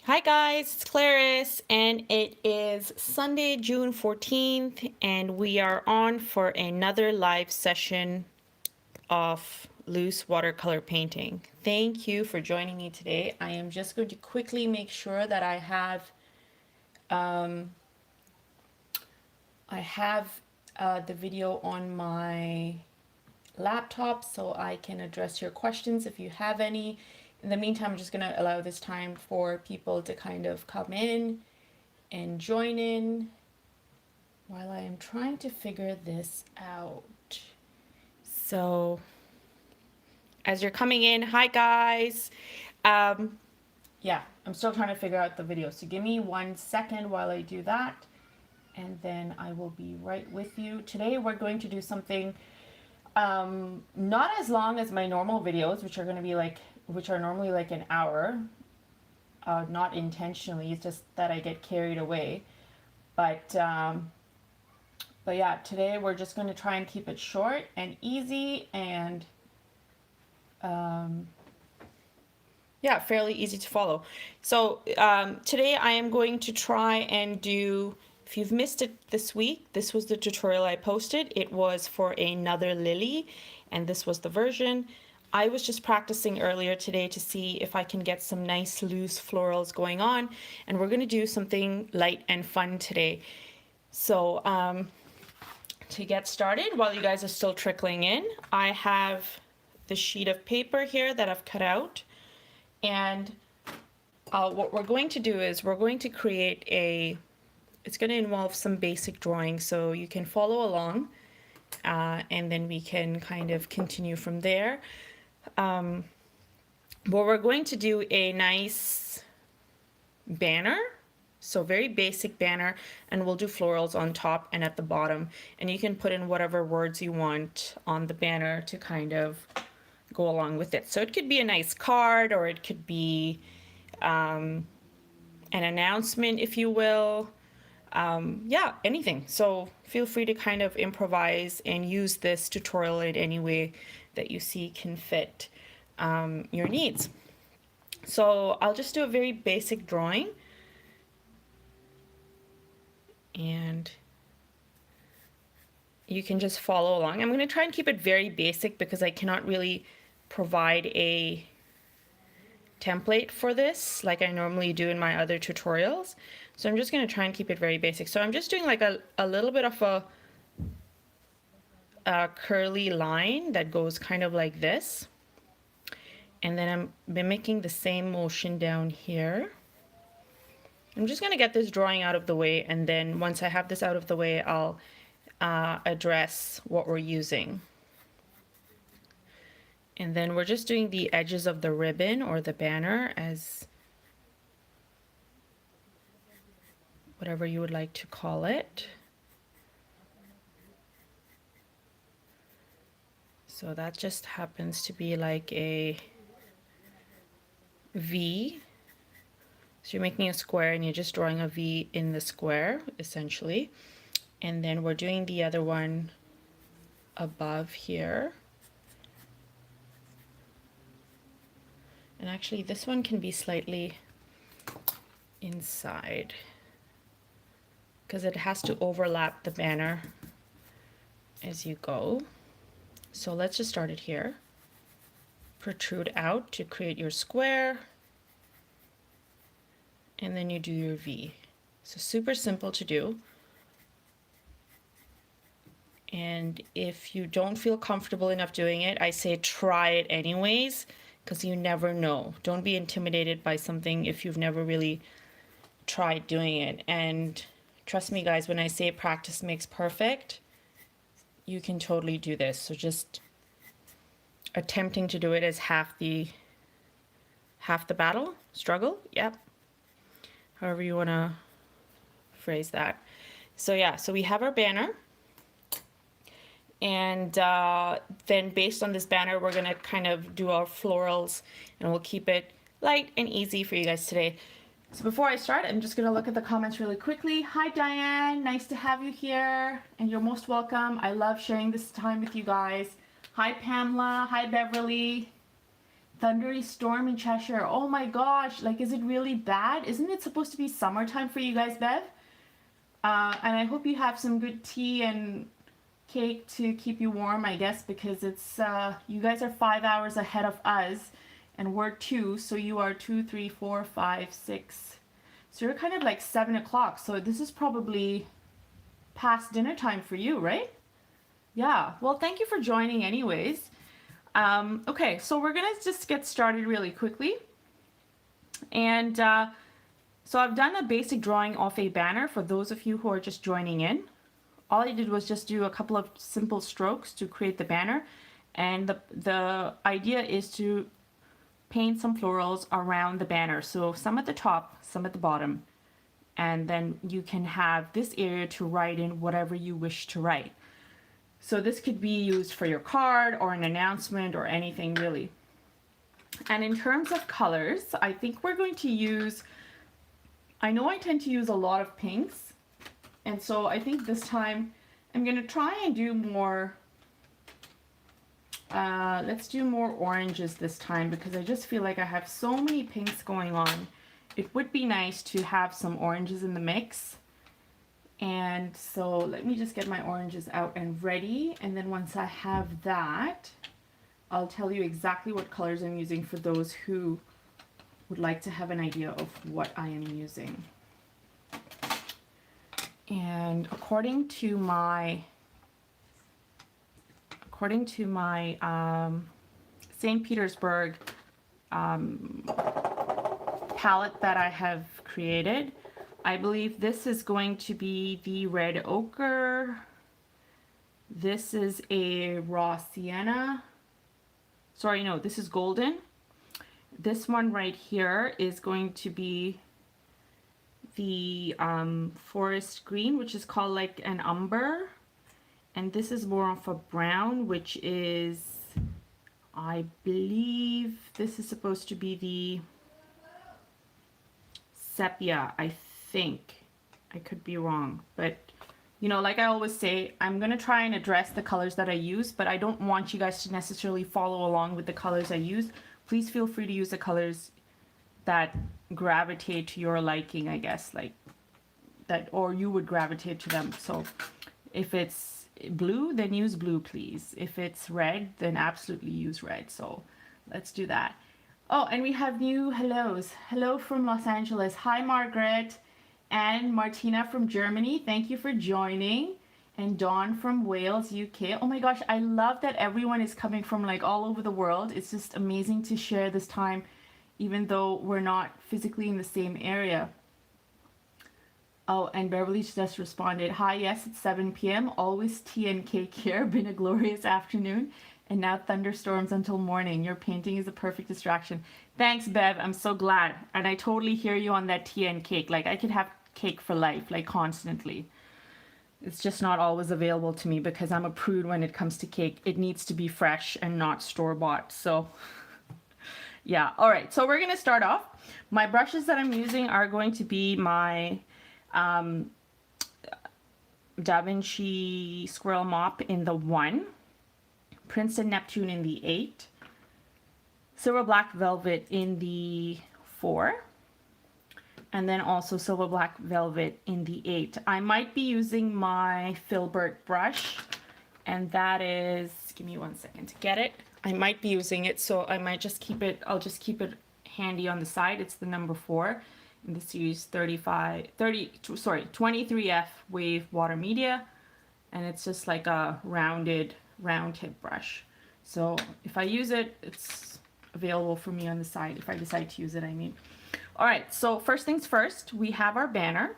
Hi guys, it's Clarice and it is Sunday, June 14th and we are on for another live session of loose watercolor painting. Thank you for joining me today. I am just going to quickly make sure that I have the video on my laptop so I can address your questions if you have any. In the meantime, I'm just going to allow this time for people to kind of come in and join in while I am trying to figure this out. So as you're coming in, hi guys. Yeah, I'm still trying to figure out the video. So give me 1 second while I do that and then I will be right with you. Today we're going to do something not as long as my normal videos, which are normally like an hour. Not intentionally, it's just that I get carried away. But yeah, today we're just going to try and keep it short and easy and yeah, fairly easy to follow. So today I am going to try and do, if you've missed it this week, this was the tutorial I posted. It was for another lily and this was the version. I was just practicing earlier today to see if I can get some nice loose florals going on, and we're going to do something light and fun today. So to get started, while you guys are still trickling in, I have the sheet of paper here that I've cut out, and what we're going to do is we're going to create it's going to involve some basic drawing, so you can follow along and then we can kind of continue from there. But we're going to do a nice banner, so very basic banner, and we'll do florals on top and at the bottom, and you can put in whatever words you want on the banner to kind of go along with it. So it could be a nice card, or it could be an announcement, if you will. Yeah, anything. So feel free to kind of improvise and use this tutorial in any way that you see can fit your needs. So I'll just do a very basic drawing, and you can just follow along. I'm going to try and keep it very basic because I cannot really provide a template for this like I normally do in my other tutorials. So I'm just going to try and keep it very basic. So I'm just doing like a little bit of a curly line that goes kind of like this. And then I'm mimicking the same motion down here. I'm just going to get this drawing out of the way, and then once I have this out of the way, I'll address what we're using. And then we're just doing the edges of the ribbon or the banner, as whatever you would like to call it. So that just happens to be like a V. So you're making a square and you're just drawing a V in the square, essentially. And then we're doing the other one above here. And actually this one can be slightly inside because it has to overlap the banner as you go. So let's just start it here. Protrude out to create your square, and then you do your V. So super simple to do. And if you don't feel comfortable enough doing it, I say try it anyways, because you never know. Don't be intimidated by something if you've never really tried doing it. And trust me guys, when I say practice makes perfect, you can totally do this. So just attempting to do it is half the battle, struggle, yep. However you want to phrase that. So yeah, so we have our banner. And then based on this banner, we're going to kind of do our florals, and we'll keep it light and easy for you guys today. So before I start, I'm just going to look at the comments really quickly. Hi, Diane. Nice to have you here, and you're most welcome. I love sharing this time with you guys. Hi, Pamela. Hi, Beverly. Thundery storm in Cheshire. Oh my gosh, like, is it really bad? Isn't it supposed to be summertime for you guys, Bev? And I hope you have some good tea and cake to keep you warm, I guess, because it's, you guys are 5 hours ahead of us, and we're 2, so you are 2, 3, 4, 5, 6. So you're kind of like 7 o'clock, so this is probably past dinner time for you, right? Yeah, well, thank you for joining anyways. Okay, so we're gonna just get started really quickly. And so I've done a basic drawing of a banner for those of you who are just joining in. All I did was just do a couple of simple strokes to create the banner. And the idea is to paint some florals around the banner. So some at the top, some at the bottom. And then you can have this area to write in whatever you wish to write. So this could be used for your card or an announcement or anything really. And in terms of colors, I think we're going to use, I know I tend to use a lot of pinks. And so I think this time I'm going to try and do more, let's do more oranges this time, because I just feel like I have so many pinks going on. It would be nice to have some oranges in the mix. And so let me just get my oranges out and ready. And then once I have that, I'll tell you exactly what colors I'm using for those who would like to have an idea of what I am using. And according to my St. Petersburg palette that I have created, I believe this is going to be the red ochre. This is a raw sienna. Sorry, no, this is golden. This one right here is going to be the forest green, which is called like an umber. And this is more of a brown, which is, I believe this is supposed to be the sepia, I think. I could be wrong, but you know, like I always say, I'm going to try and address the colors that I use, but I don't want you guys to necessarily follow along with the colors I use. Please feel free to use the colors that gravitate to your liking, I guess, like that, or you would gravitate to them. So if it's blue, then use blue, please. If it's red, then absolutely use red. So let's do that. Oh, and we have new hellos. Hello from Los Angeles. Hi, Margaret. And Martina from Germany. Thank you for joining. And Dawn from Wales, UK. Oh my gosh, I love that everyone is coming from like all over the world. It's just amazing to share this time, even though we're not physically in the same area. Oh, and Beverly just responded, hi, yes, it's 7 p.m. Always tea and cake here. Been a glorious afternoon. And now thunderstorms until morning. Your painting is a perfect distraction. Thanks, Bev. I'm so glad. And I totally hear you on that tea and cake. Like, I could have cake for life, like constantly. It's just not always available to me because I'm a prude when it comes to cake. It needs to be fresh and not store-bought. So, yeah. All right. So we're going to start off. My brushes that I'm using are going to be my Da Vinci Squirrel Mop in the 1. Princeton Neptune in the 8, Silver Black Velvet in the 4, and then also Silver Black Velvet in the 8. I might be using my Filbert brush, and that is, give me 1 second to get it. I might be using it, so I might just keep it, I'll just keep it handy on the side. It's the number 4 in the series 23F Wave Water Media, and it's just like a round tip brush. So if I use it, it's available for me on the side if I decide to use it, I mean. All right, so first things first, we have our banner.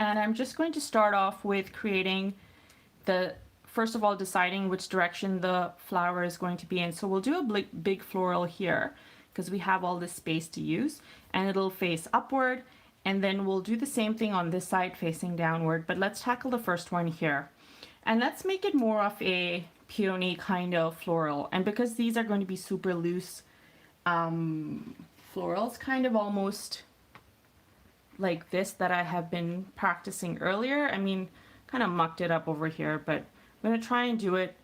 And I'm just going to start off with creating first of all, deciding which direction the flower is going to be in. So we'll do a big floral here because we have all this space to use, and it'll face upward. And then we'll do the same thing on this side facing downward, but let's tackle the first one here. And let's make it more of a peony kind of floral. And because these are going to be super loose florals, kind of almost like this that I have been practicing earlier. I mean, kind of mucked it up over here, but I'm going to try and do it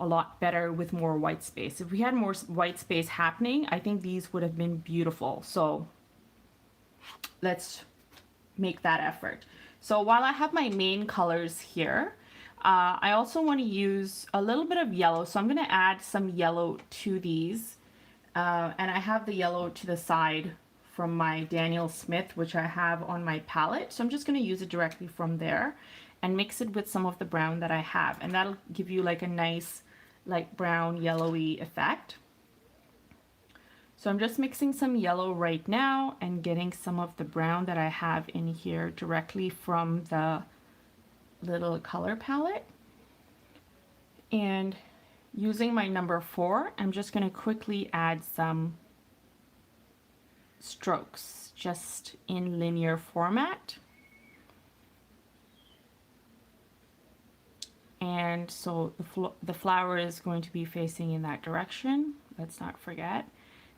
a lot better with more white space. If we had more white space happening, I think these would have been beautiful. So let's make that effort. So while I have my main colors here, I also want to use a little bit of yellow. So I'm going to add some yellow to these. And I have the yellow to the side from my Daniel Smith, which I have on my palette. So I'm just going to use it directly from there and mix it with some of the brown that I have. And that'll give you like a nice like brown yellowy effect. So I'm just mixing some yellow right now and getting some of the brown that I have in here directly from the little color palette. And using my number 4, I'm just going to quickly add some strokes just in linear format. And so the flower is going to be facing in that direction. Let's not forget.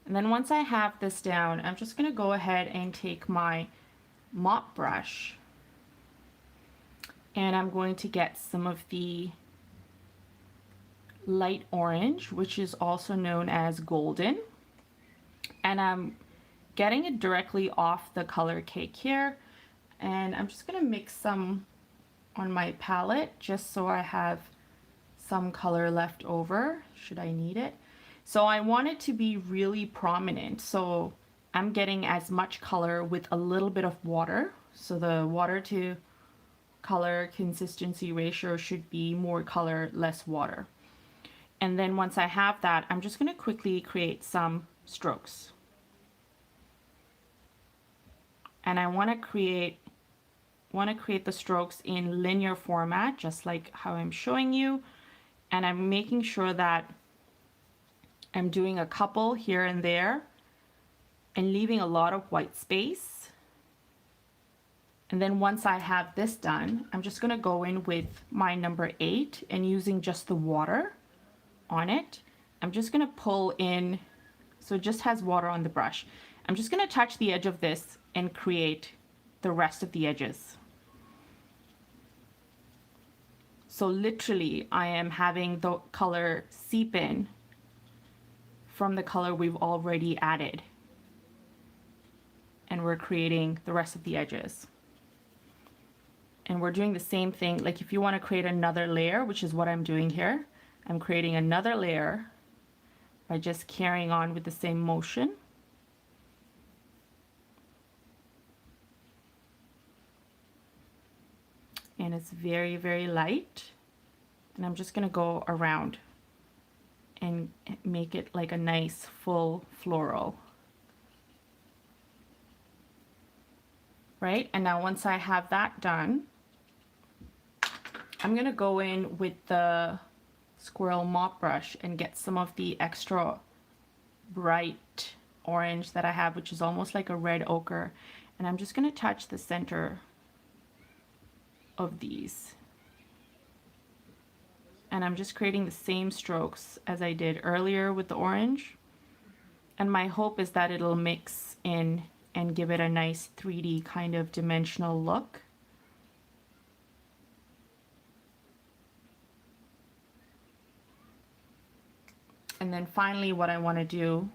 And then once I have this down, I'm just going to go ahead and take my mop brush and I'm going to get some of the light orange, which is also known as golden, and I'm getting it directly off the color cake here, and I'm just going to mix some on my palette just so I have some color left over should I need it. So I want it to be really prominent, so I'm getting as much color with a little bit of water. So the water to color consistency ratio should be more color, less water. And then once I have that, I'm just going to quickly create some strokes. And I want to create the strokes in linear format, just like how I'm showing you. And I'm making sure that I'm doing a couple here and there and leaving a lot of white space. And then once I have this done, I'm just going to go in with my number 8 and using just the water on it. I'm just going to pull in, so it just has water on the brush. I'm just going to touch the edge of this and create the rest of the edges. So literally I am having the color seep in from the color we've already added. And we're creating the rest of the edges. And we're doing the same thing, like if you want to create another layer, which is what I'm doing here, I'm creating another layer by just carrying on with the same motion. And it's very, very light. And I'm just going to go around and make it like a nice full floral. Right? And now once I have that done, I'm going to go in with the Squirrel Mop brush and get some of the extra bright orange that I have, which is almost like a red ochre. And I'm just going to touch the center of these. And I'm just creating the same strokes as I did earlier with the orange. And my hope is that it'll mix in and give it a nice 3D kind of dimensional look. And then finally what I want to do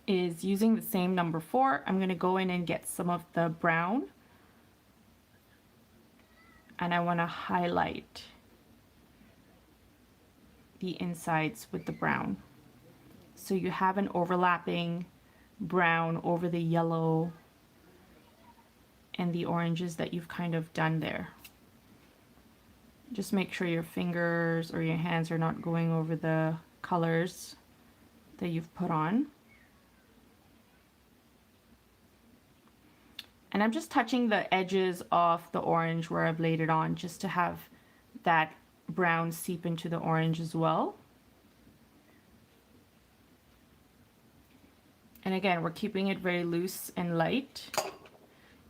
is using the same number 4, I'm going to go in and get some of the brown. And I want to highlight the insides with the brown. So you have an overlapping brown over the yellow and the oranges that you've kind of done there. Just make sure your fingers or your hands are not going over the colors that you've put on. And I'm just touching the edges of the orange where I've laid it on just to have that brown seep into the orange as well. And again, we're keeping it very loose and light.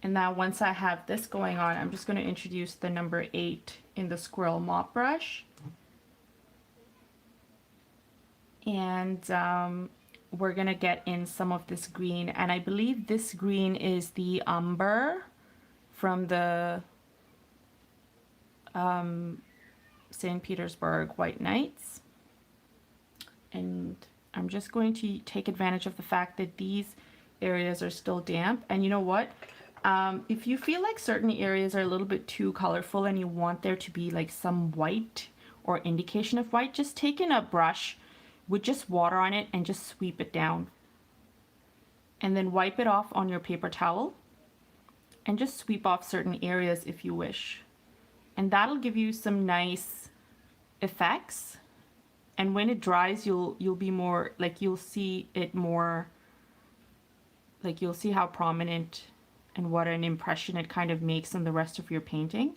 And now once I have this going on, I'm just going to introduce the number 8 in the Squirrel Mop brush. And we're going to get in some of this green. And I believe this green is the umber from the St. Petersburg White Nights. And I'm just going to take advantage of the fact that these areas are still damp. And you know what? If you feel like certain areas are a little bit too colorful and you want there to be like some white or indication of white, just take in a brush with just water on it and just sweep it down. And then wipe it off on your paper towel and just sweep off certain areas if you wish. And that'll give you some nice effects. And when it dries, you'll be more, like you'll see it more, like you'll see how prominent and what an impression it kind of makes on the rest of your painting.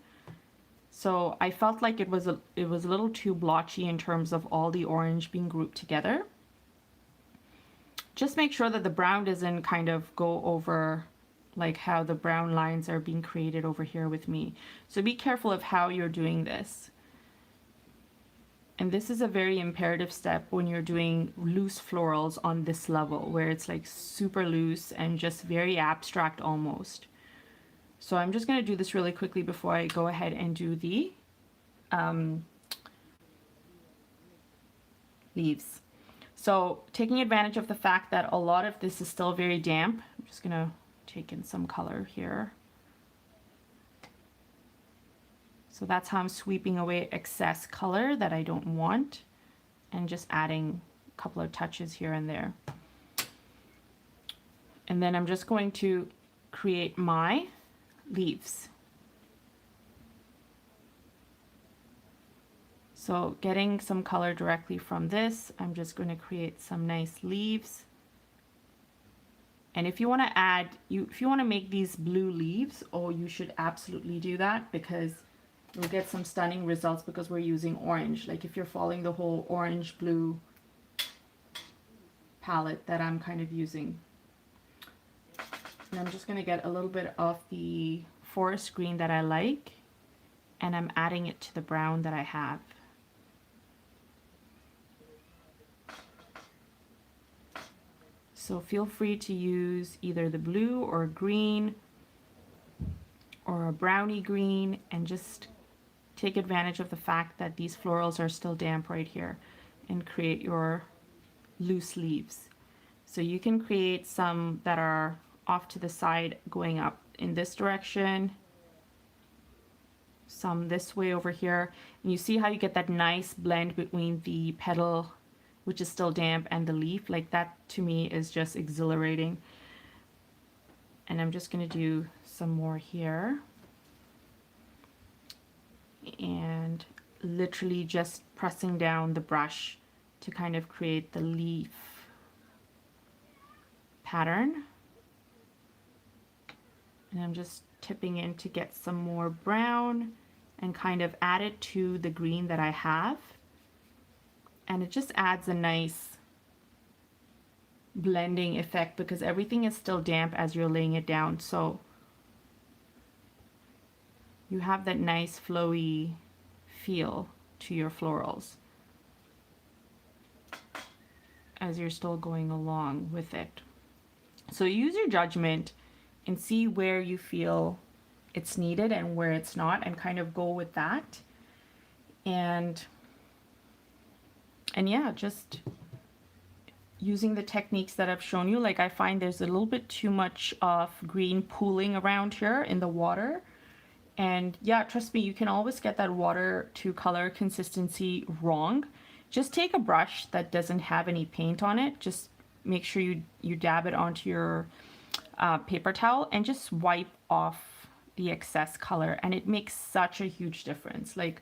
So I felt like it was a little too blotchy in terms of all the orange being grouped together. Just make sure that the brown doesn't kind of go over like how the brown lines are being created over here with me. So be careful of how you're doing this. And this is a very imperative step when you're doing loose florals on this level, where it's like super loose and just very abstract almost. So I'm just going to do this really quickly before I go ahead and do the leaves. So taking advantage of the fact that a lot of this is still very damp, I'm just going to take in some color here. So that's how I'm sweeping away excess color that I don't want and just adding a couple of touches here and there. And then I'm just going to create my leaves. So getting some color directly from this, I'm just going to create some nice leaves. And if you want to add, if you want to make these blue leaves, oh, you should absolutely do that, because you'll get some stunning results because we're using orange. Like if you're following the whole orange blue palette that I'm kind of using. And I'm just going to get a little bit of the forest green that I like, and I'm adding it to the brown that I have. So feel free to use either the blue or green or a brownie green, and just take advantage of the fact that these florals are still damp right here, and create your loose leaves. So you can create some that are off to the side going up in this direction, some this way over here, and you see how you get that nice blend between the petal, which is still damp, and the leaf. Like that to me is just exhilarating. And I'm just going to do some more here, and literally just pressing down the brush to kind of create the leaf pattern. And I'm just tipping in to get some more brown and kind of add it to the green that I have. And it just adds a nice blending effect because everything is still damp as you're laying it down. So you have that nice flowy feel to your florals as you're still going along with it. So use your judgment and see where you feel it's needed and where it's not, and kind of go with that. And yeah, just using the techniques that I've shown you. Like I find there's a little bit too much of green pooling around here in the water. And yeah, trust me, you can always get that water to color consistency wrong. Just take a brush that doesn't have any paint on it. Just make sure you dab it onto your paper towel and just wipe off the excess color, and it makes such a huge difference. Like,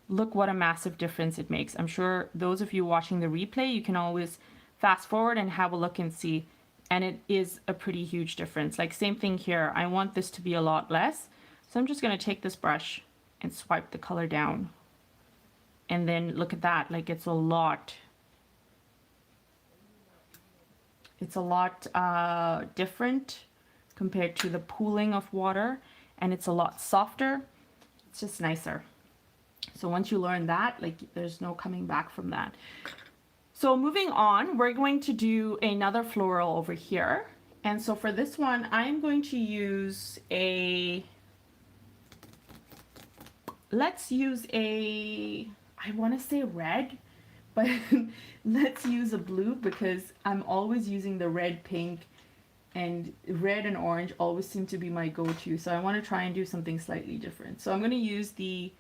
look what a massive difference it makes. I'm sure those of you watching the replay, you can always fast forward and have a look and see, and it is a pretty huge difference. Like same thing here, I want this to be a lot less, so I'm just going to take this brush and swipe the color down, and then look at that. Like it's a lot different compared to the pooling of water, and it's a lot softer. It's just nicer. So once you learn that, like there's no coming back from that. So moving on, we're going to do another floral over here. And so for this one, I'm going to use a let's use I want to say red, but let's use a blue because I'm always using the red, pink, and red and orange always seem to be my go-to. So I want to try and do something slightly different. So I'm going to use the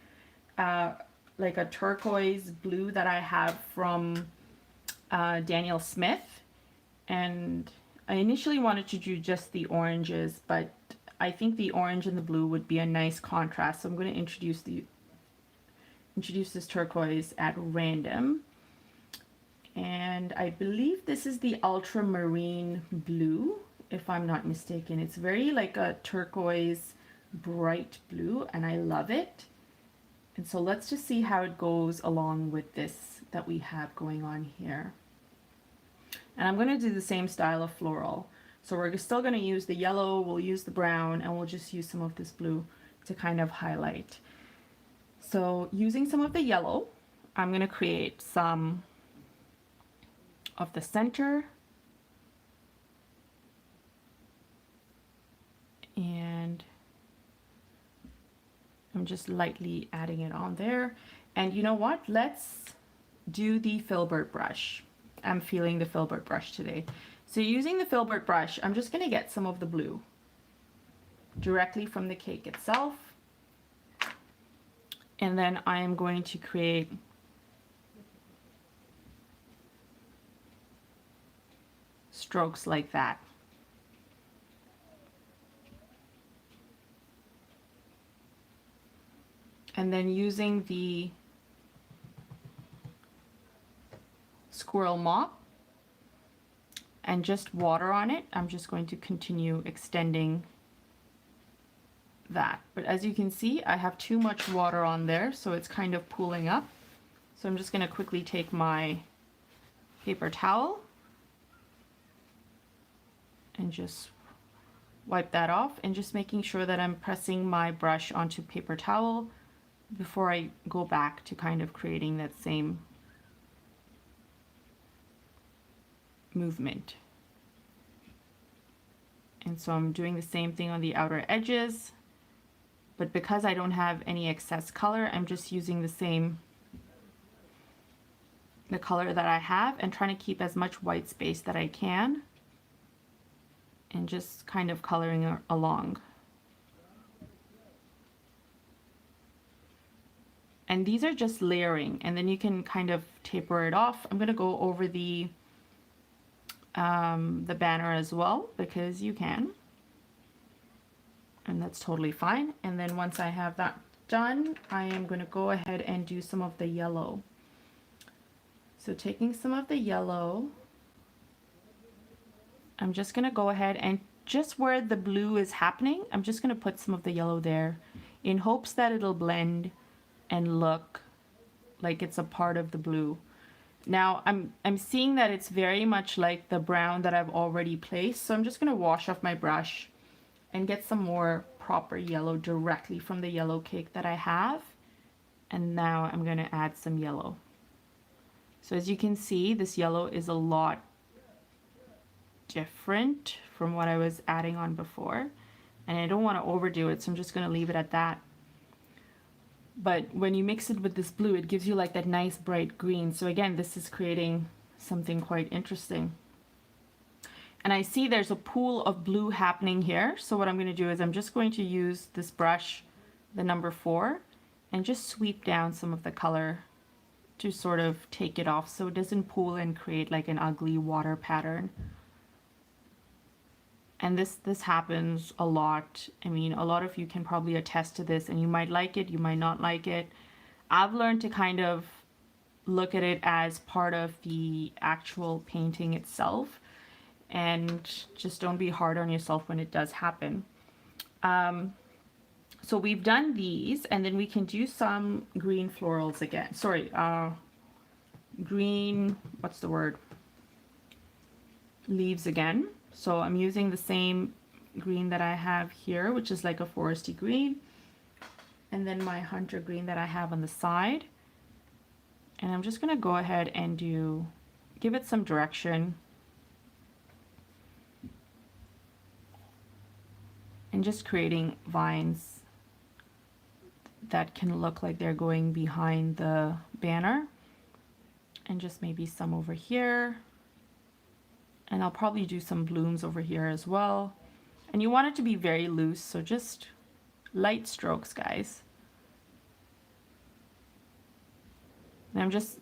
like a turquoise blue that I have from Daniel Smith. And I initially wanted to do just the oranges, but I think the orange and the blue would be a nice contrast. So I'm going to introduce this turquoise at random. And I believe this is the ultramarine blue, if I'm not mistaken. It's very like a turquoise bright blue, and I love it. And so let's just see how it goes along with this that we have going on here. And I'm going to do the same style of floral. So we're still going to use the yellow, we'll use the brown, and we'll just use some of this blue to kind of highlight. So using some of the yellow, I'm going to create some of the center. And I'm just lightly adding it on there. And you know what? Let's do the filbert brush. I'm feeling the filbert brush today. So using the filbert brush, I'm just going to get some of the blue directly from the cake itself. And then I am going to create strokes like that. And then using the Squirrel Mop and just water on it, I'm just going to continue extending that. But as you can see, I have too much water on there, so it's kind of pooling up. So I'm just going to quickly take my paper towel and just wipe that off, and just making sure that I'm pressing my brush onto paper towel before I go back to kind of creating that same movement. And so I'm doing the same thing on the outer edges, but because I don't have any excess color, I'm just using the color that I have and trying to keep as much white space that I can and just kind of coloring along. And these are just layering, and then you can kind of taper it off. I'm going to go over the banner as well because you can, and that's totally fine. And then once I have that done, I am going to go ahead and do some of the yellow. So taking some of the yellow, I'm just going to go ahead and just where the blue is happening, I'm just going to put some of the yellow there in hopes that it'll blend and look like it's a part of the blue. Now I'm seeing that it's very much like the brown that I've already placed, so I'm just going to wash off my brush and get some more proper yellow directly from the yellow cake that I have. And now I'm going to add some yellow. So as you can see, this yellow is a lot different from what I was adding on before, and I don't want to overdo it, so I'm just going to leave it at that. But when you mix it with this blue, it gives you like that nice bright green. So again, this is creating something quite interesting. And I see there's a pool of blue happening here. So what I'm going to do is I'm just going to use this brush, the number 4, and just sweep down some of the color to sort of take it off so it doesn't pool and create like an ugly water pattern. And this happens a lot. I mean, a lot of you can probably attest to this, and you might like it, you might not like it. I've learned to kind of look at it as part of the actual painting itself, and just don't be hard on yourself when it does happen. So we've done these, and then we can do some green florals again. Sorry, green, what's the word? Leaves again. So I'm using the same green that I have here, which is like a foresty green, and then my hunter green that I have on the side. And I'm just going to go ahead and give it some direction. And just creating vines that can look like they're going behind the banner, and just maybe some over here. And I'll probably do some blooms over here as well. And you want it to be very loose, so just light strokes, guys. And I'm just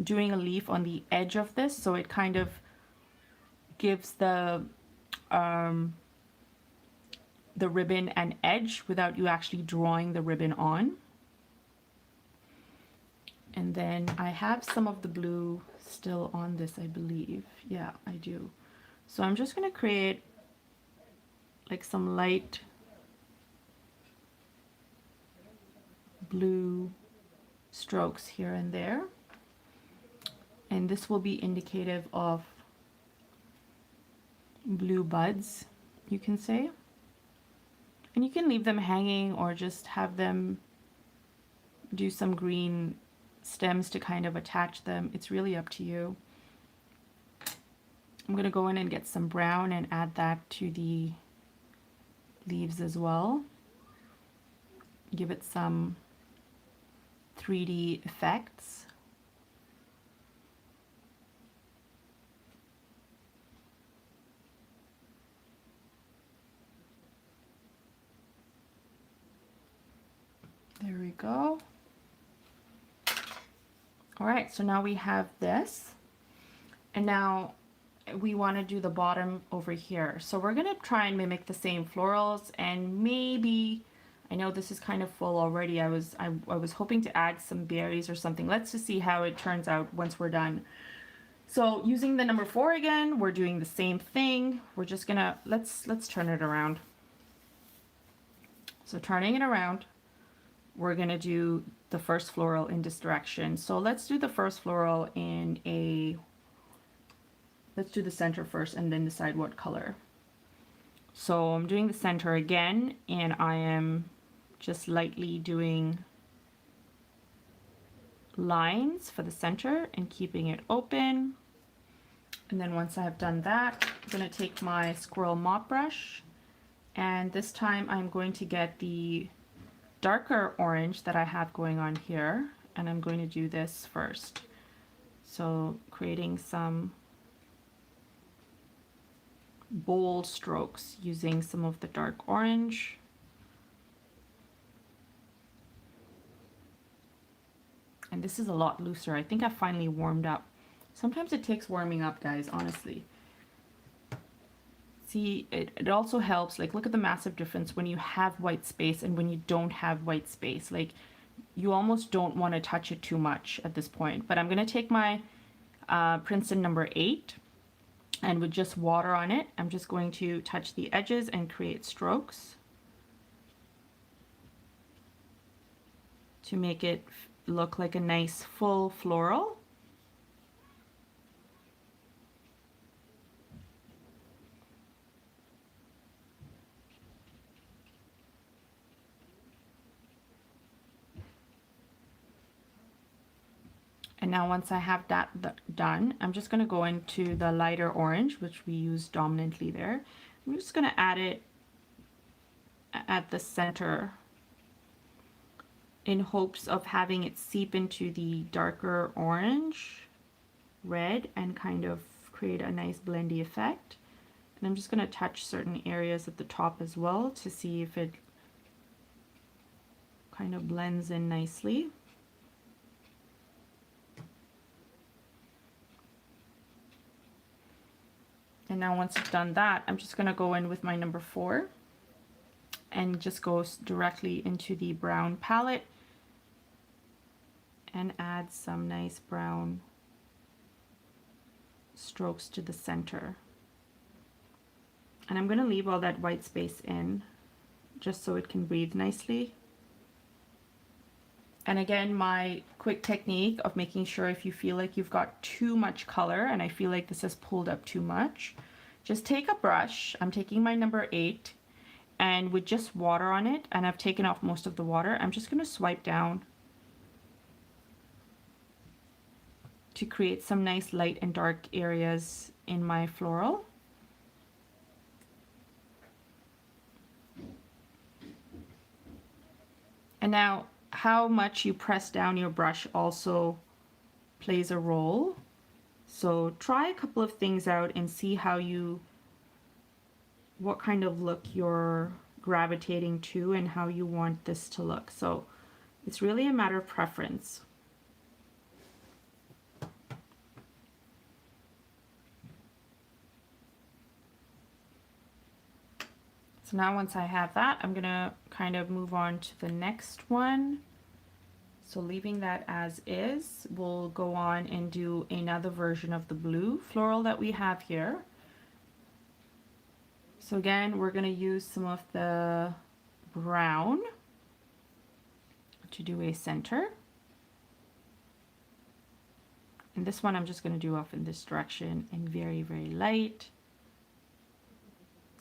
doing a leaf on the edge of this, so it kind of gives the ribbon an edge without you actually drawing the ribbon on. And then I have some of the blue still on this, I believe. Yeah, I do. So I'm just going to create like some light blue strokes here and there. And this will be indicative of blue buds, you can say. And you can leave them hanging or just have them do some green stems to kind of attach them. It's really up to you. I'm going to go in and get some brown and add that to the leaves as well. Give it some 3D effects. There we go. All right, so now we have this, and now we want to do the bottom over here. So we're going to try and mimic the same florals, and maybe, I know this is kind of full already. I was hoping to add some berries or something. Let's just see how it turns out once we're done. So using the number 4 again, we're doing the same thing. We're just gonna, let's turn it around. So turning it around, we're gonna do the first floral in this direction. So let's do the first floral in a, let's do the center first and then decide what color. So I'm doing the center again, and I am just lightly doing lines for the center and keeping it open. And then once I have done that, I'm going to take my Squirrel Mop brush, and this time I'm going to get the darker orange that I have going on here, and I'm going to do this first. So creating some bold strokes using some of the dark orange. And this is a lot looser. I think I finally warmed up. Sometimes it takes warming up, guys, honestly. See, it also helps, like, look at the massive difference when you have white space and when you don't have white space. Like, you almost don't want to touch it too much at this point. But I'm going to take my Princeton number 8, and with just water on it, I'm just going to touch the edges and create strokes to make it look like a nice full floral. And now once I have that done, I'm just going to go into the lighter orange, which we use dominantly there. I'm just going to add it at the center in hopes of having it seep into the darker orange, red, and kind of create a nice blendy effect. And I'm just going to touch certain areas at the top as well to see if it kind of blends in nicely. And now once I've done that, I'm just going to go in with my number 4 and just go directly into the brown palette and add some nice brown strokes to the center. And I'm going to leave all that white space in just so it can breathe nicely. And again, my quick technique of making sure if you feel like you've got too much color and I feel like this has pulled up too much, just take a brush. I'm taking my number 8, and with just water on it, and I've taken off most of the water, I'm just going to swipe down to create some nice light and dark areas in my floral. And now how much you press down your brush also plays a role. So try a couple of things out and see what kind of look you're gravitating to and how you want this to look. So it's really a matter of preference. So now once I have that, I'm gonna kind of move on to the next one. So leaving that as is, we'll go on and do another version of the blue floral that we have here. So again, we're gonna use some of the brown to do a center. And this one I'm just gonna do off in this direction and very, very light,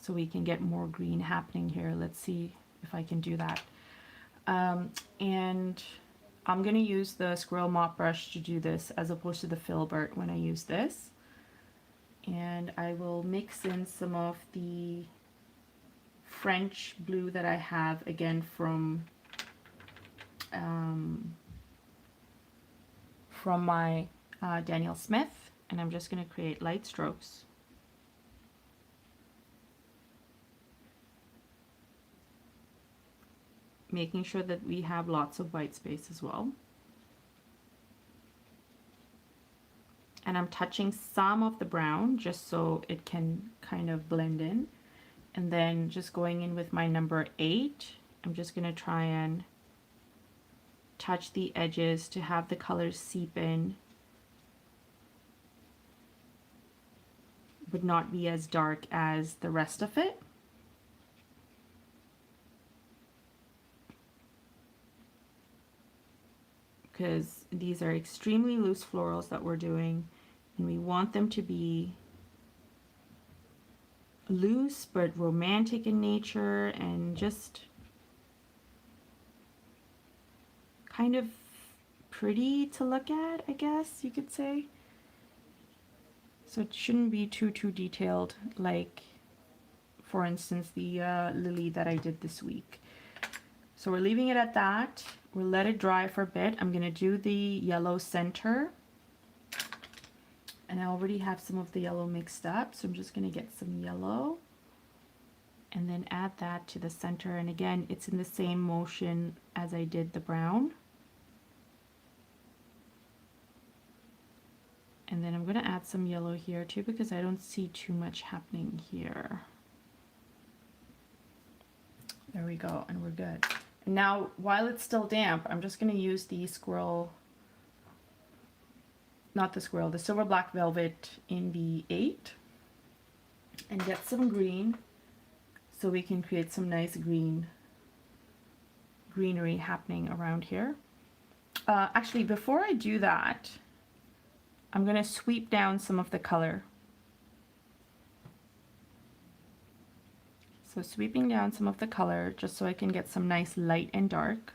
so we can get more green happening here. Let's see if I can do that. And I'm gonna use the Squirrel Mop brush to do this as opposed to the filbert when I use this. And I will mix in some of the French blue that I have, again from my Daniel Smith, and I'm just gonna create light strokes. Making sure that we have lots of white space as well. And I'm touching some of the brown just so it can kind of blend in. And then just going in with my number 8, I'm just gonna try and touch the edges to have the colors seep in, but not be as dark as the rest of it. Because these are extremely loose florals that we're doing, and we want them to be loose but romantic in nature and just kind of pretty to look at, I guess you could say. So it shouldn't be too detailed, like for instance the lily that I did this week. So we're leaving it at that. We'll let it dry for a bit. I'm gonna do the yellow center, and I already have some of the yellow mixed up, so I'm just gonna get some yellow and then add that to the center. And again, it's in the same motion as I did the brown. And then I'm gonna add some yellow here too, because I don't see too much happening here. There we go, and we're good. Now, while it's still damp, I'm just going to use the the Silver Black Velvet in the 8 and get some green so we can create some nice greenery happening around here. Actually, before I do that, I'm going to sweep down some of the color. So sweeping down some of the color just so I can get some nice light and dark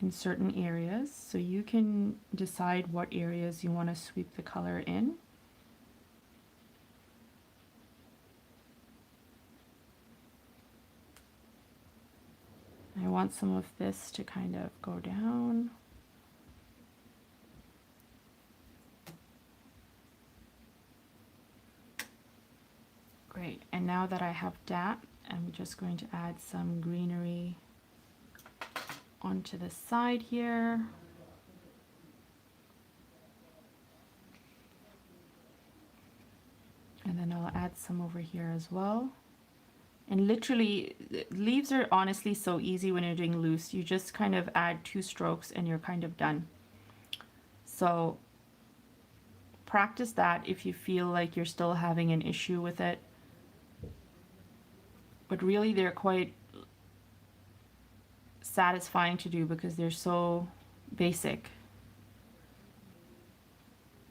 in certain areas. So you can decide what areas you want to sweep the color in. I want some of this to kind of go down. Great, and now that I have that, I'm just going to add some greenery onto the side here. And then I'll add some over here as well. And literally, leaves are honestly so easy when you're doing loose. You just kind of add 2 strokes and you're kind of done. So practice that if you feel like you're still having an issue with it. But really they're quite satisfying to do because they're so basic.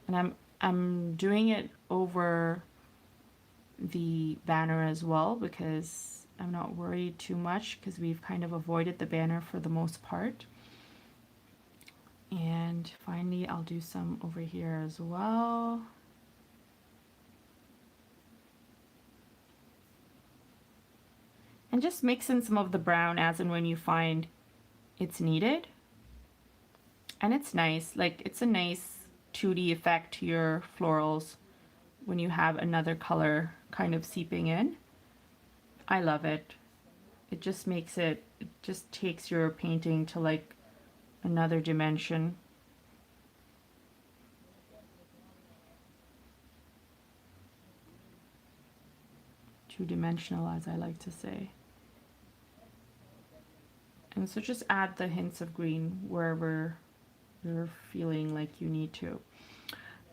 And I'm doing it over the banner as well because I'm not worried too much because we've kind of avoided the banner for the most part. And finally I'll do some over here as well. And just mix in some of the brown as and when you find it's needed. And it's nice, like it's a nice 2D effect to your florals when you have another color kind of seeping in. I love it. It just makes it just takes your painting to like another dimension. Two-dimensional, as I like to say. And so just add the hints of green wherever you're feeling like you need to.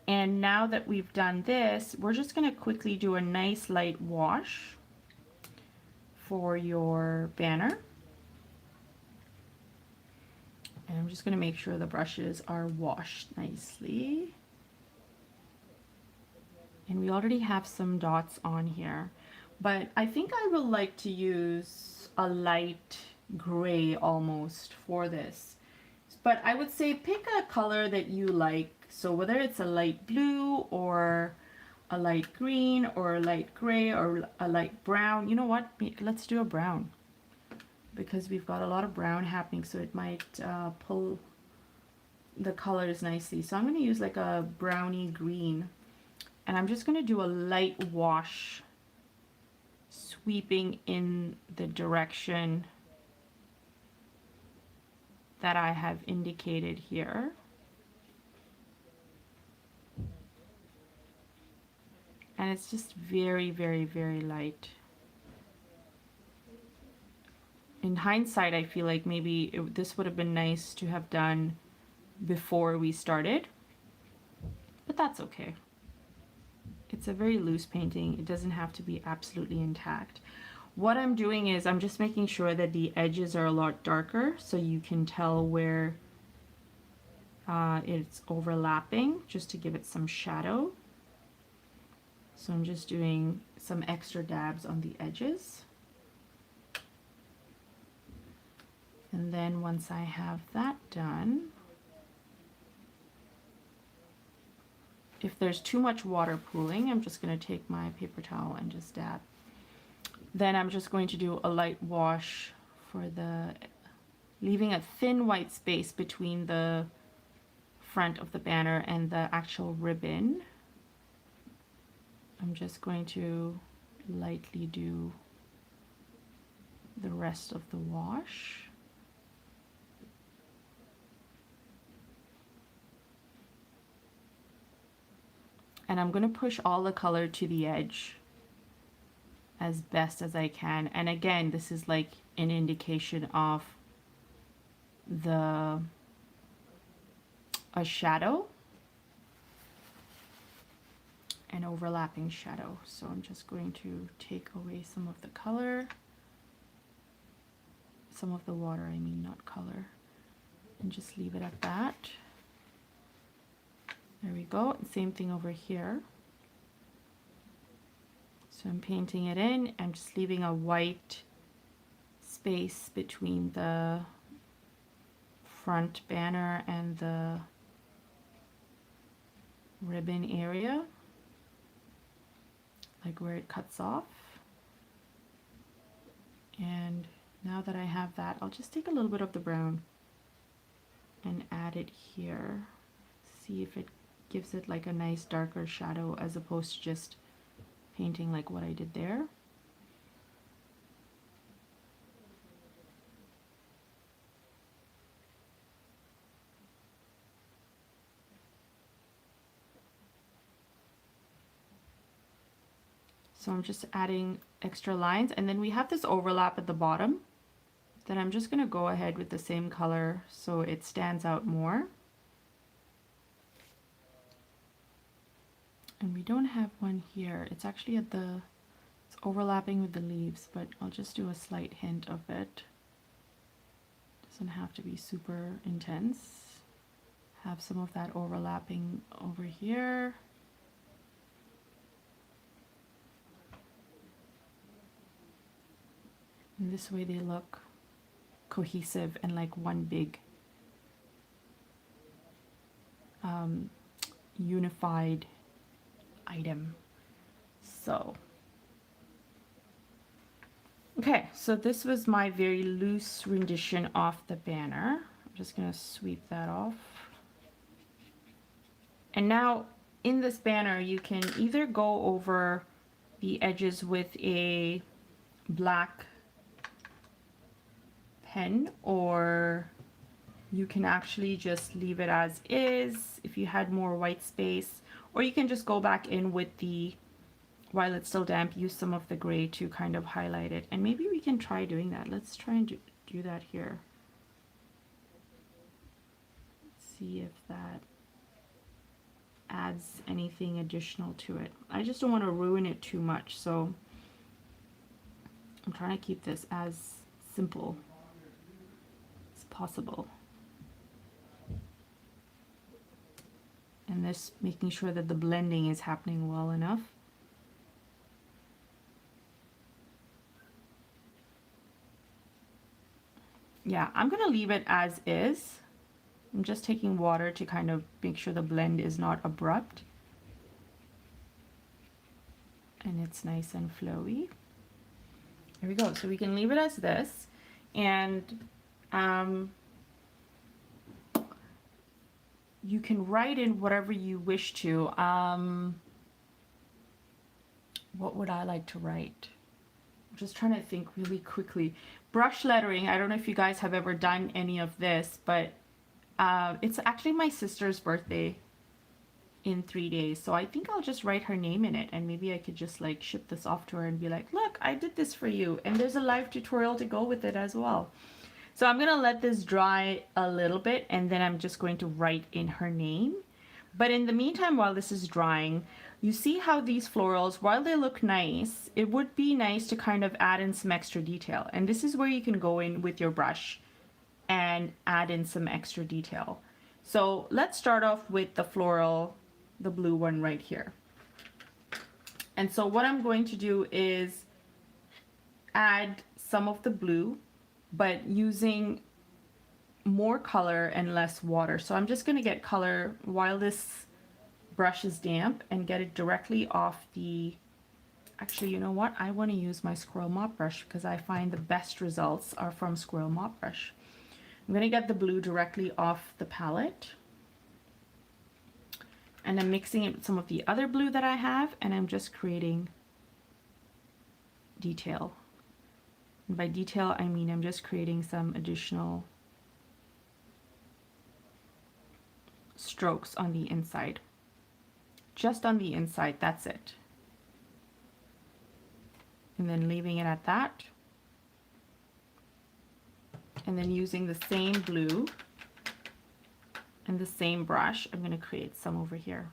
And now that we've done this, we're just going to quickly do a nice light wash for your banner. And I'm just going to make sure the brushes are washed nicely. And we already have some dots on here, but I think I would like to use a light gray almost for this. But I would say pick a color that you like. So whether it's a light blue or a light green or a light gray or a light brown, you know what? Let's do a brown because we've got a lot of brown happening, so it might pull the colors nicely. So I'm going to use like a browny green, and I'm just going to do a light wash sweeping in the direction that I have indicated here. And it's just very, very, very light. In hindsight, I feel like maybe this would have been nice to have done before we started, but that's okay. It's a very loose painting. It doesn't have to be absolutely intact. What I'm doing is I'm just making sure that the edges are a lot darker so you can tell where it's overlapping, just to give it some shadow. So I'm just doing some extra dabs on the edges. And then once I have that done, if there's too much water pooling, I'm just going to take my paper towel and just dab. Then I'm just going to do a light wash for leaving a thin white space between the front of the banner and the actual ribbon. I'm just going to lightly do the rest of the wash. And I'm going to push all the color to the edge as best as I can. And again, this is like an indication of a shadow, an overlapping shadow. So I'm just going to take away some of the color, some of the water, I mean, not color, and just leave it at that. There we go. Same thing over here. So I'm painting it in. I'm just leaving a white space between the front banner and the ribbon area, like where it cuts off. And now that I have that, I'll just take a little bit of the brown and add it here. See if it gives it like a nice darker shadow as opposed to just painting like what I did there. So I'm just adding extra lines, and then we have this overlap at the bottom. Then I'm just going to go ahead with the same color so it stands out more. And we don't have one here. It's actually it's overlapping with the leaves, but I'll just do a slight hint of it. Doesn't have to be super intense. Have some of that overlapping over here. And this way they look cohesive and like one big unified item. So Okay, so this was my very loose rendition of the banner. I'm just gonna sweep that off. And now in this banner, you can either go over the edges with a black pen, or you can actually just leave it as is if you had more white space, or you can just go back in with the, while it's still damp, use some of the gray to kind of highlight it. And maybe we can try doing that. Let's try and do that here. See if that adds anything additional to it. I just don't want to ruin it too much, so I'm trying to keep this as simple as possible. And this, making sure that the blending is happening well enough. Yeah, I'm gonna leave it as is. I'm just taking water to kind of make sure the blend is not abrupt. And it's nice and flowy. There we go. So we can leave it as this. And you can write in whatever you wish to. What would I like to write? I'm just trying to think really quickly. Brush lettering, I don't know if you guys have ever done any of this, but it's actually my sister's birthday in 3 days. So I think I'll just write her name in it, and maybe I could just like ship this off to her and be like, look, I did this for you. And there's a live tutorial to go with it as well. So I'm gonna let this dry a little bit, and then I'm just going to write in her name. But in the meantime, while this is drying, you see how these florals, while they look nice, it would be nice to kind of add in some extra detail. And this is where you can go in with your brush and add in some extra detail. So let's start off with the floral, the blue one right here. And so what I'm going to do is add some of the blue, but using more color and less water. So I'm just going to get color while this brush is damp and get it directly off the, actually, you know what? I want to use my Squirrel Mop brush because I find the best results are from Squirrel Mop brush. I'm going to get the blue directly off the palette. And I'm mixing it with some of the other blue that I have, and I'm just creating detail. And by detail, I mean I'm just creating some additional strokes on the inside. Just on the inside, that's it. And then leaving it at that. And then using the same blue and the same brush, I'm going to create some over here.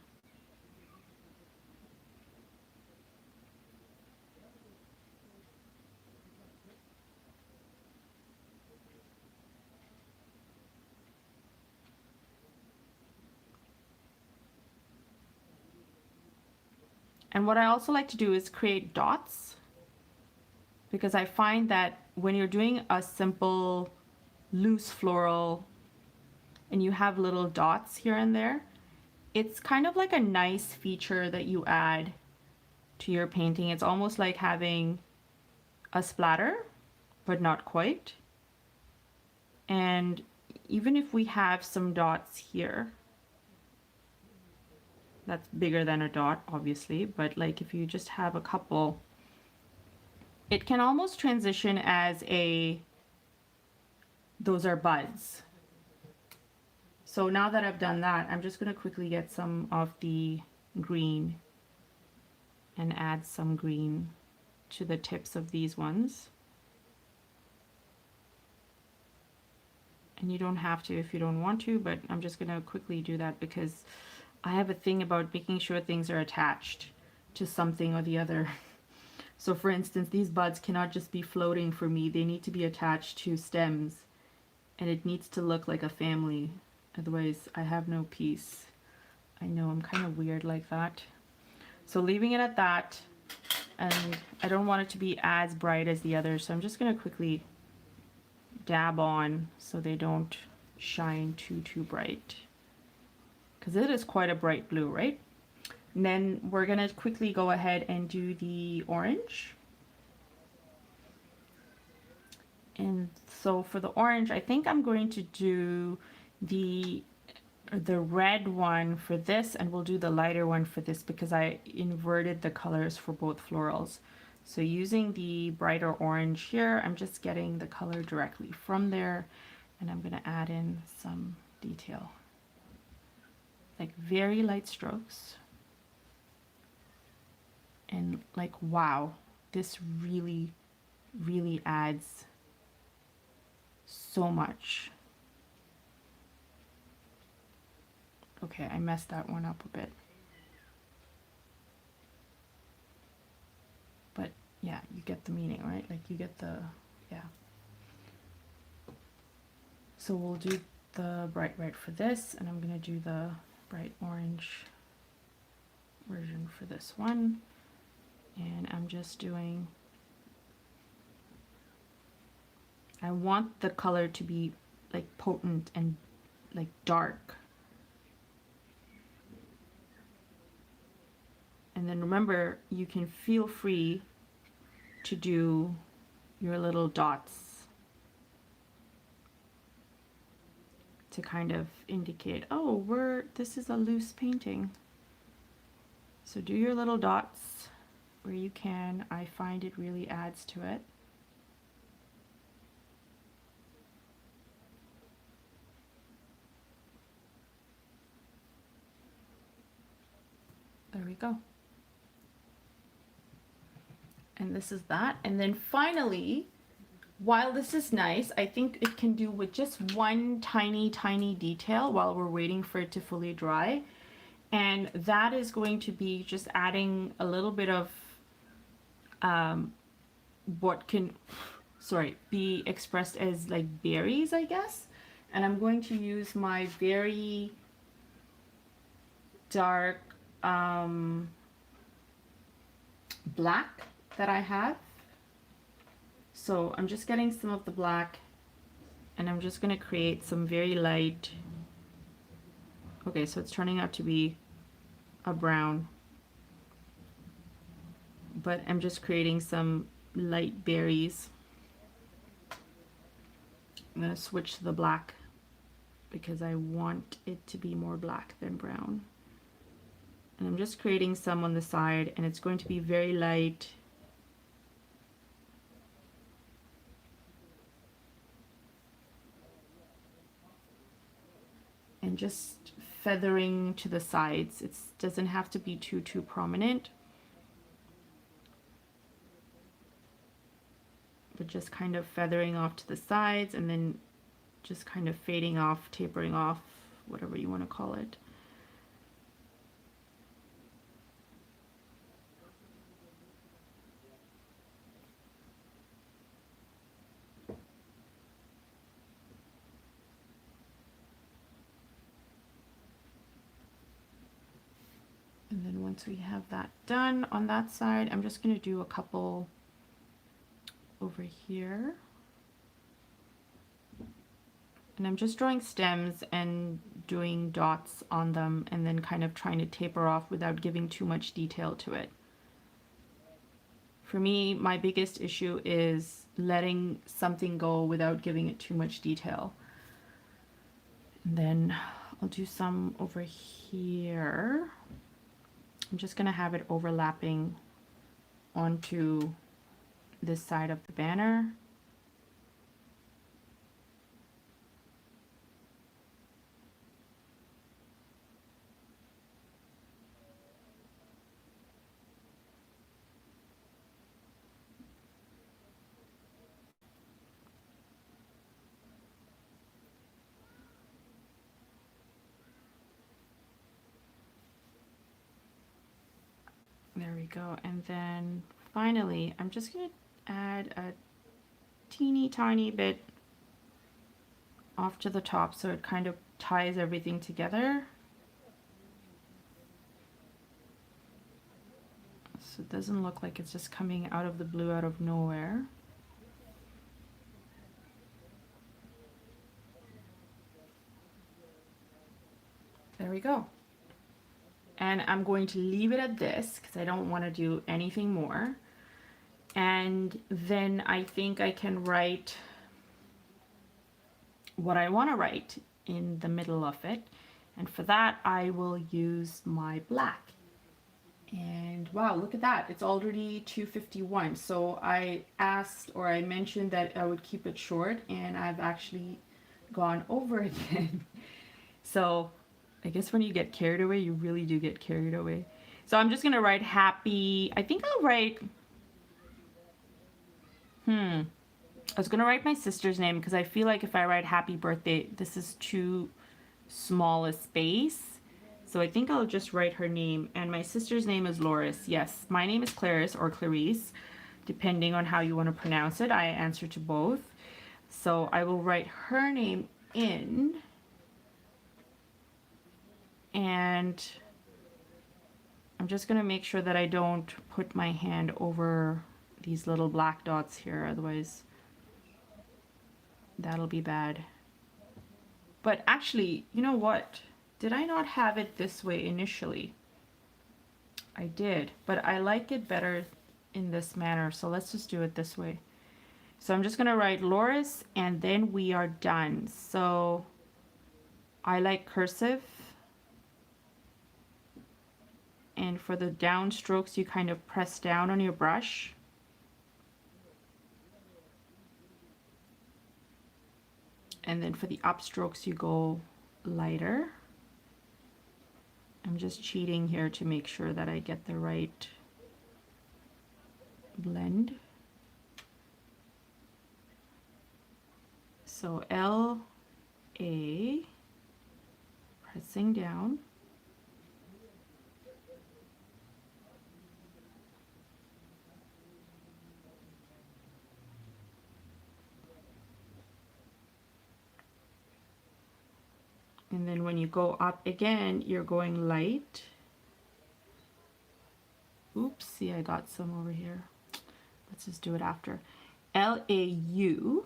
And what I also like to do is create dots, because I find that when you're doing a simple loose floral and you have little dots here and there, it's kind of like a nice feature that you add to your painting. It's almost like having a splatter, but not quite. And even if we have some dots here, that's bigger than a dot, obviously, but like if you just have a couple, it can almost transition as a, those are buds. So now that I've done that, I'm just going to quickly get some of the green and add some green to the tips of these ones. And you don't have to if you don't want to, but I'm just going to quickly do that because I have a thing about making sure things are attached to something or the other. So for instance, these buds cannot just be floating for me. They need to be attached to stems, and it needs to look like a family. Otherwise, I have no peace. I know I'm kind of weird like that. So leaving it at that, and I don't want it to be as bright as the others, so I'm just going to quickly dab on so they don't shine too bright. Because it is quite a bright blue, right? And then we're going to quickly go ahead and do the orange. And so for the orange, I think I'm going to do the red one for this, and we'll do the lighter one for this because I inverted the colors for both florals. So using the brighter orange here, I'm just getting the color directly from there, and I'm going to add in some detail, like very light strokes. And like, wow, this really, really adds so much. Okay, I messed that one up a bit. But yeah, you get the meaning, right? Like you get the, yeah. So we'll do the bright red for this, and I'm gonna do the bright orange version for this one. And I'm just doing, I want the color to be like potent and like dark. And then remember, you can feel free to do your little dots to kind of indicate, oh, this is a loose painting. So do your little dots where you can. I find it really adds to it. There we go. And this is that. And then finally, while this is nice, I think it can do with just one tiny, tiny detail while we're waiting for it to fully dry. And that is going to be just adding a little bit of what can, be expressed as like berries, I guess. And I'm going to use my very dark black that I have. So I'm just getting some of the black, and I'm just going to create some very light, okay, so it's turning out to be a brown, but I'm just creating some light berries. I'm going to switch to the black because I want it to be more black than brown. And I'm just creating some on the side, and it's going to be very light. And just feathering to the sides. It doesn't have to be too prominent, but just kind of feathering off to the sides, and then just kind of fading off, tapering off, whatever you want to call it. And then once we have that done on that side, I'm just going to do a couple over here. And I'm just drawing stems and doing dots on them, and then kind of trying to taper off without giving too much detail to it. For me, my biggest issue is letting something go without giving it too much detail. And then I'll do some over here. I'm just going to have it overlapping onto this side of the banner. There we go. And then finally, I'm just going to add a teeny tiny bit off to the top so it kind of ties everything together. So it doesn't look like it's just coming out of the blue out of nowhere. There we go. And I'm going to leave it at this because I don't want to do anything more. And then I think I can write what I want to write in the middle of it. And for that, I will use my black. And wow, look at that. It's already 2:51. So I asked, or I mentioned that I would keep it short, and I've actually gone over again. So I guess when you get carried away, you really do get carried away. So I'm just going to write happy. I think I'll write, I was going to write my sister's name because I feel like if I write happy birthday, this is too small a space. So I think I'll just write her name. And my sister's name is Loris. Yes, my name is Clarice or Clarice, depending on how you want to pronounce it. I answer to both. So I will write her name in. And I'm just going to make sure that I don't put my hand over these little black dots here. Otherwise, that'll be bad. But actually, you know what? Did I not have it this way initially? I did, but I like it better in this manner. So let's just do it this way. So I'm just going to write Loris and then we are done. So I like cursive. And for the down strokes, you kind of press down on your brush. And then for the upstrokes, you go lighter. I'm just cheating here to make sure that I get the right blend. So L, A, pressing down. And then when you go up again, you're going light. Oops, see, I got some over here. Let's just do it after. L-A-U.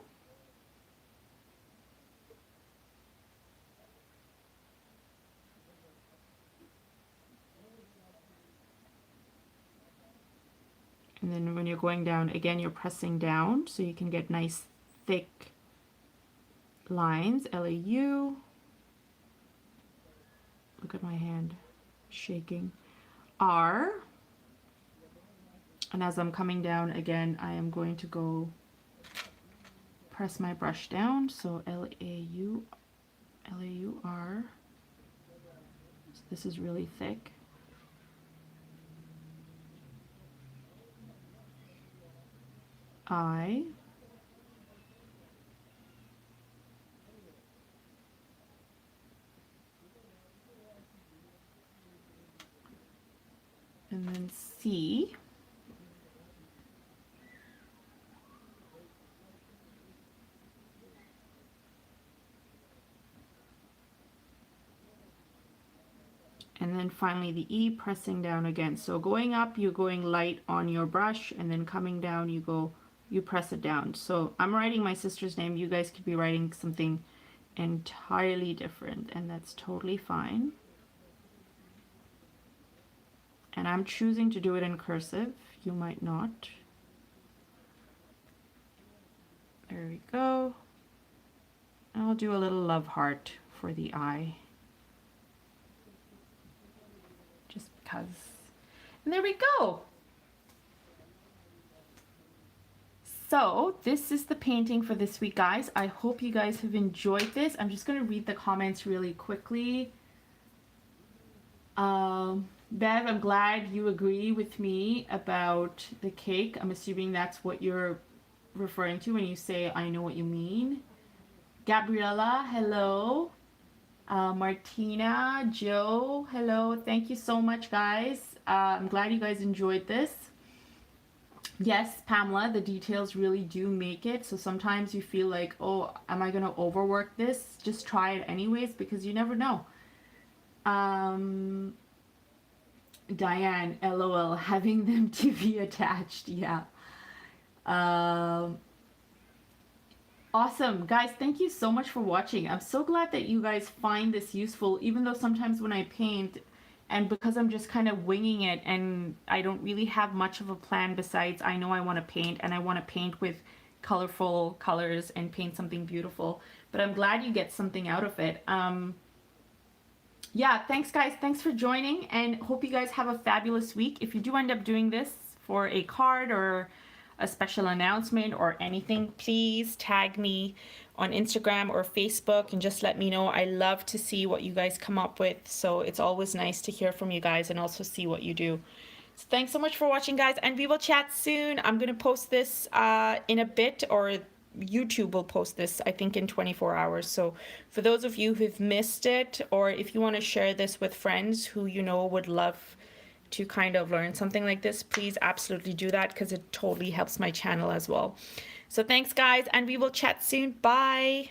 And then when you're going down, again, you're pressing down so you can get nice thick lines. L-A-U. Look at my hand shaking. R. And as I'm coming down again, I am going to go press my brush down. So L-A-U, L-A-U-R. So this is really thick. I. And then C. And then finally the E, pressing down again. So going up, you're going light on your brush, and then coming down, you press it down. So I'm writing my sister's name. You guys could be writing something entirely different, and that's totally fine. And I'm choosing to do it in cursive. You might not. There we go. I'll do a little love heart for the eye. Just because. And there we go. So this is the painting for this week, guys. I hope you guys have enjoyed this. I'm just going to read the comments really quickly. Bev, I'm glad you agree with me about the cake. I'm assuming that's what you're referring to when you say, I know what you mean. Gabriella, hello. Martina, Joe, hello. Thank you so much, guys. I'm glad you guys enjoyed this. Yes, Pamela, the details really do make it. So sometimes you feel like, oh, am I going to overwork this? Just try it anyways, because you never know. Diane, LOL, having them to be attached. Yeah. Awesome. Guys, thank you so much for watching. I'm so glad that you guys find this useful, even though sometimes when I paint, and because I'm just kind of winging it and I don't really have much of a plan besides I know I want to paint and I want to paint with colorful colors and paint something beautiful. But I'm glad you get something out of it. Yeah, thanks guys. Thanks for joining, and hope you guys have a fabulous week. If you do end up doing this for a card or a special announcement or anything, please tag me on Instagram or Facebook and just let me know. I love to see what you guys come up with. So it's always nice to hear from you guys and also see what you do. So thanks so much for watching, guys, and we will chat soon. I'm going to post this in a bit, or YouTube will post this, I think, in 24 hours. So for those of you who've missed it, or if you want to share this with friends who you know would love to kind of learn something like this, please absolutely do that, because it totally helps my channel as well. So thanks, guys, and we will chat soon. Bye.